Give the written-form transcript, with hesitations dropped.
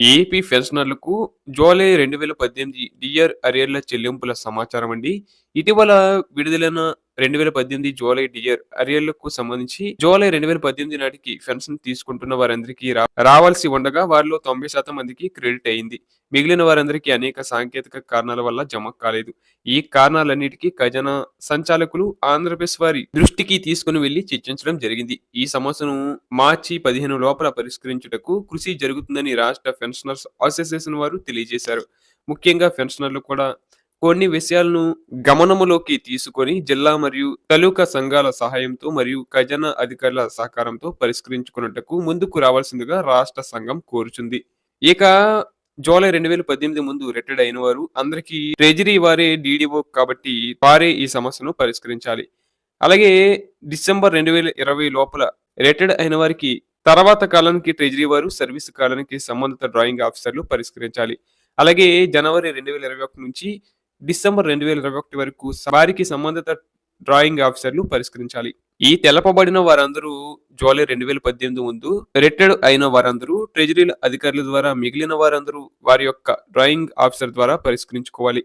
AP పెన్షనర్లకు July 2018 DR అరియర్ల చెల్లింపుల సమాచారం అండి. ఇటీవల విడుదలైన 2018 జూలై డిఆర్ అరియర్లకు సంబంధించి జూలై 2018 నాటికి పెన్షన్ తీసుకుంటున్న వారందరికీ రావాల్సి ఉండగా వారిలో 90% మందికి క్రెడిట్ అయింది. మిగిలిన వారందరికీ అనేక సాంకేతిక కారణాల వల్ల జమ కాలేదు. ఈ కారణాలన్నిటికీ ఖజానా సంచాలకులు ఆంధ్రప్రదేశ్ వారి దృష్టికి తీసుకుని వెళ్లి చర్చించడం జరిగింది. ఈ సమస్యను మార్చి 15 లోపల పరిష్కరించుటకు కృషి జరుగుతుందని రాష్ట్ర పెన్షనర్స్ అసోసియేషన్ వారు తెలియజేశారు. ముఖ్యంగా పెన్షనర్లు కూడా కొన్ని విషయాలను గమనములోకి తీసుకొని జిల్లా మరియు తాలూకా సంఘాల సహాయంతో మరియు ఖజానా అధికారుల సహకారంతో పరిష్కరించుకున్నట్టుకు ముందుకు రావాల్సిందిగా రాష్ట్ర సంఘం కోరుచుంది. ఇక జూలై 2018 ముందు రిటైర్డ్ అయిన వారు అందరికీ ట్రెజరీ వారే డీడీఓ కాబట్టి వారే ఈ సమస్యను పరిష్కరించాలి. అలాగే డిసెంబర్ 2020 లోపల రిటైర్డ్ అయిన వారికి తర్వాత కాలానికి ట్రెజరీ వారు సర్వీస్ కాలానికి సంబంధిత డ్రాయింగ్ ఆఫీసర్లు పరిష్కరించాలి. అలాగే జనవరి 2021 నుంచి డిసెంబర్ 2021 వరకు వారికి సంబంధిత డ్రాయింగ్ ఆఫీసర్లు పరిష్కరించాలి. ఈ తెలపబడిన వారందరూ జూలై 2018 ముందు రిటైర్డ్ అయిన వారందరూ ట్రెజరీ అధికారుల ద్వారా, మిగిలిన వారందరూ వారి యొక్క డ్రాయింగ్ ఆఫీసర్ ద్వారా పరిష్కరించుకోవాలి.